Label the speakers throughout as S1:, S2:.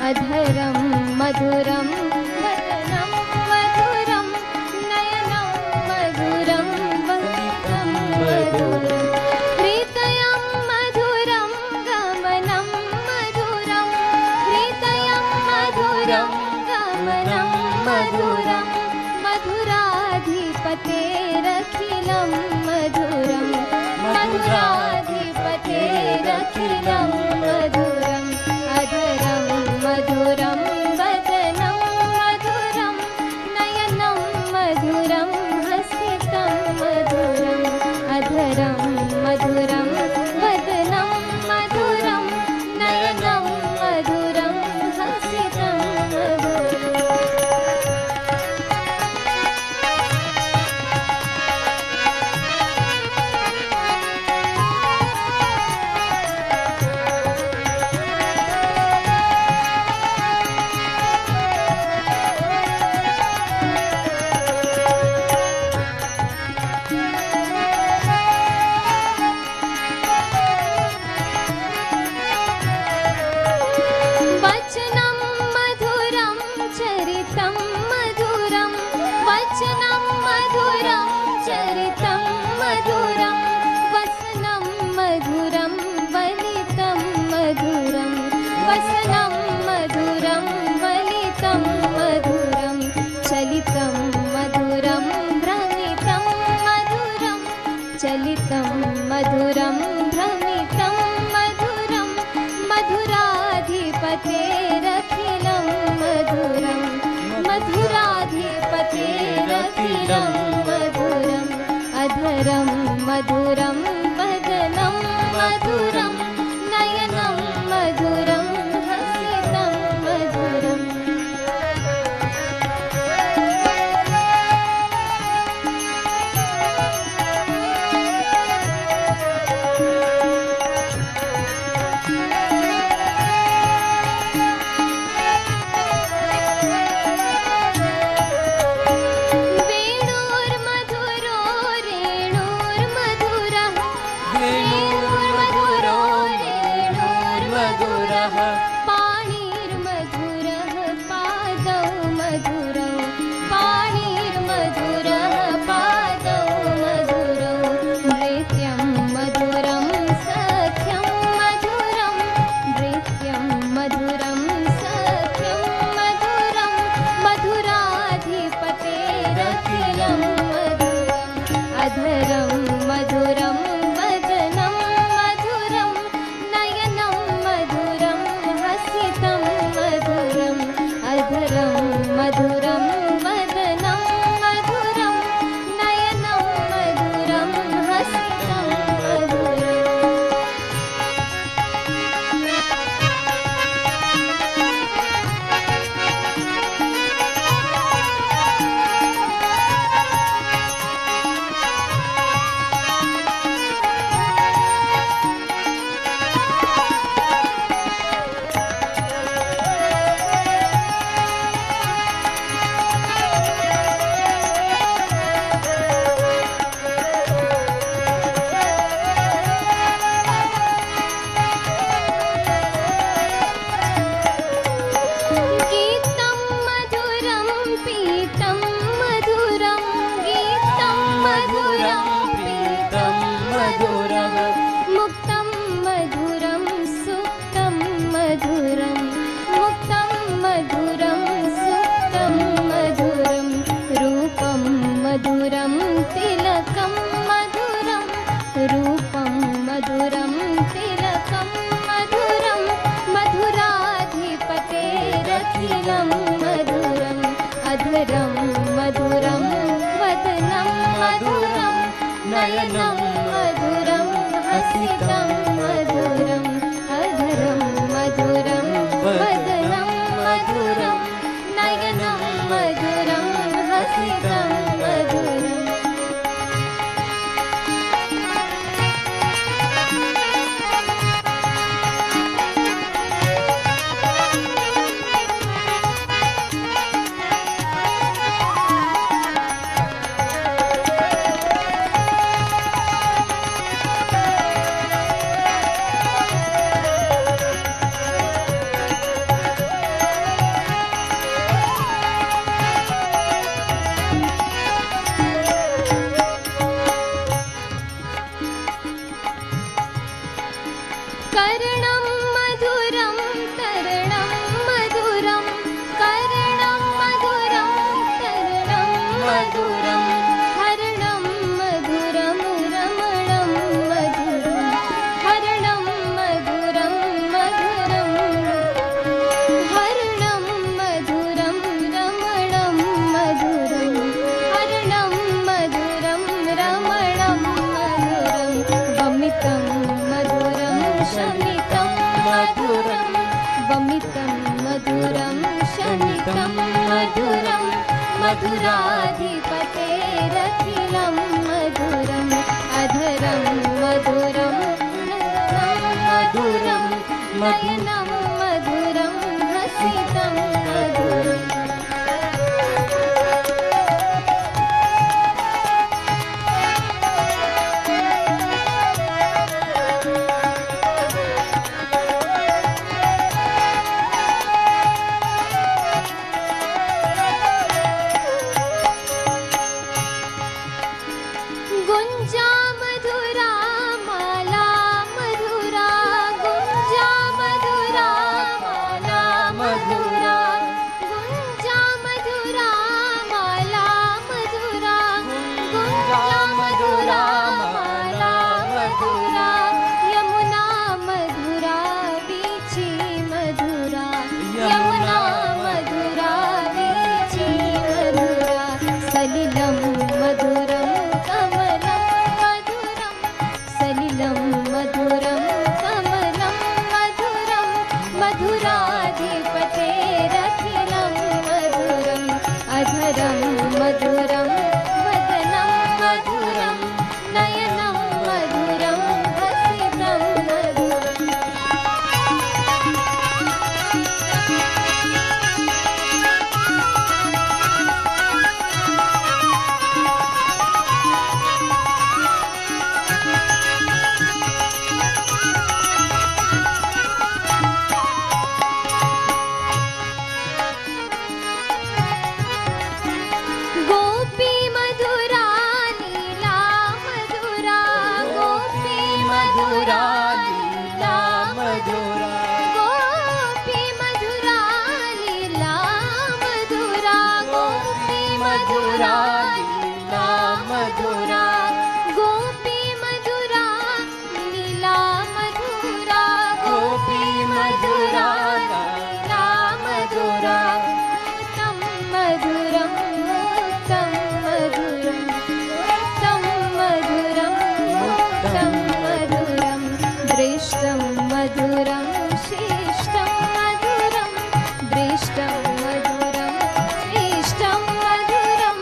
S1: अधरं मधुरं वदनं मधुरं नयनं मधुरं वदनं मधुरं हृदयं मधुरं गमनं मधुरं हृदयं मधुरं गमनं मधुरं मधुराधिपतेरखिलं मधुरं मधुराधिपतेरखिलं मधुरम् अधरं मधुरं वदनं मधुरं नयनं मधुरं हसितं मधुरम् अधरं मधुरं वदनं मधुरं नयनं मधुरं हसितं मधुरम् वचनं मधुरं चरितं मधुरं वचनं मधुरं चरितं मधुरं वसनं मधुरं वलितं मधुरं वसनं मधुरं वलितं मधुरं चलितं मधुरं भ्रमितं मधुरं चलितं मधुरं भ्रमितं मधुरं मधुराधिपतेरखिलं मधुरं मधुराधिपतेरखिलं मधुरम् अधरं मधुरं वदनं मधुरं नयनं मधुरं हसितं मधुरम् वेणुर्मधुरो रेणुर्मधुरः वेणुर्मधुरो रेणुर्मधुरः पाणिर्मधुरः पादौ मधुरौ पाणिर्मधुरः पादौ मधुरौ नृत्यं मधुरं सख्यं मधुरं नृत्यं मधुरं सख्यं मधुरं मधुराधिपतेरखिलं मधुरम् अधरं मधुरं वदनं मधुरं नयनं मधुरं हसितं मधुरम् अधरं मधुरं वदनं मधुरं नयनं मधुरं हसितं मधुरम् गीतं मधुरं पीतं मधुरं गीतं मधुरं पीतं मधुरं मुक्तं मधुरं सुप्तं मधुरं मुक्तं मधुरं सुप्तं मधुरं रूपं मधुरं तिलकं मधुरं रूपं मधुरं तिलकं मधुरं मधुराधिपतेरखिलं मधुरम् अधरं मधुरं वदनं मधुरं नयनं मधुरं हसितं मधुरम् अधरं मधुरं वदनं मधुरं नयनं मधुरं हसितं मधुरम् वमितं मधुरं शमितं मधुरं वमितं मधुरं शमितं मधुरं मधुराधिपतेरखिलं मधुरम् अधरं मधुरं मधुरं नयनं मधुरं हसितं मधुरम् गुंजा मधुरा माला मधुरा गुंजा मधुरा माला मधुरा गुंजा मधुरा माला मधुरा गुंजा मधुरा माला मधुरा यमुना मधुरा वीची मधुरा यमुना मधुरा वीची मधुरा सलिलं मधुरं सलिलं मधुरं कमलं मधुरं मधुराधिपतेरखिलं मधुरम् अधरं मधुरं वदनं मधुरं नयनं मधुरं हसितं मधुरम् गोपी मधुरा लीला मधुरा गोपी मधुरा लीला मधुरा गोपी मधुरा लीला मधुरा गोपी मधुरा लीला मधुरा गोपी मधुरा लीला मधुरा गोपी मधुरा लीला मधुरा तं मधुरं तं मधुरं तं मधुरं तं मधुरं दृष्टं मधुरं शिष्टं मधुरं दृष्टं मधुरं शिष्टं मधुरं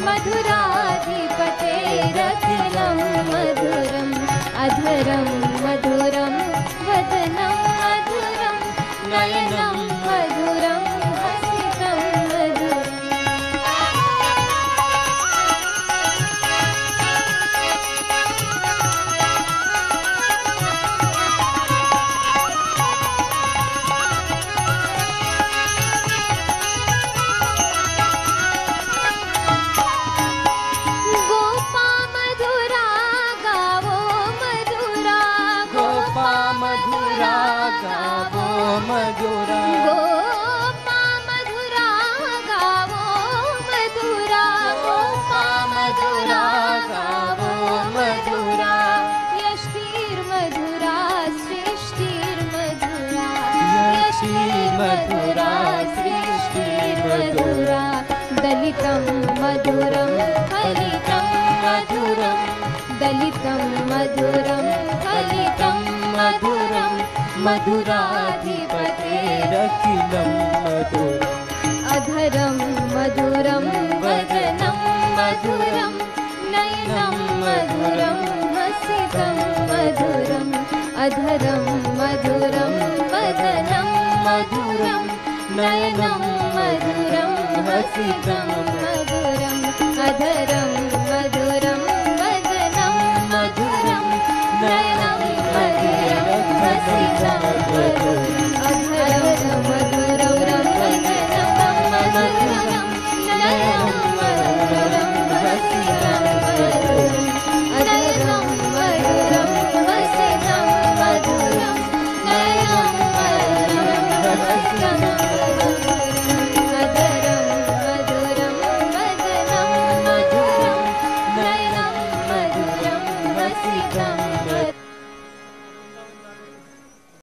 S1: मधुराधिपतेरखिलं मधुरम् अधरं मधुरं वदनं मधुरं नयनं मधुरं हसितं मधुरम् गोपा मधुरा गावो मधुरा गोपा मधुरा गावो मधुरा गोपा मधुरा गावो मधुरा गोपा मधुरा गावो मधुरा यष्टिर्मधुरा सृष्टिर्मधुरा यष्टिर्मधुरा सृष्टिर्मधुरा दलितं मधुरं फलितं मधुरं दलितं मधुरं फलितं मधुरं
S2: मधुराधिपतेरखिलं मधुरम्
S1: अधरं मधुरं वदनं मधुरं नयनं मधुरं हसितं मधुरम् अधरं मधुरं वदनं मधुरं नयनं मधुरं हसितं मधुरम् अधरं मधुरं वदनं मधुरं नयनं मधुरं हसितं मधुरम्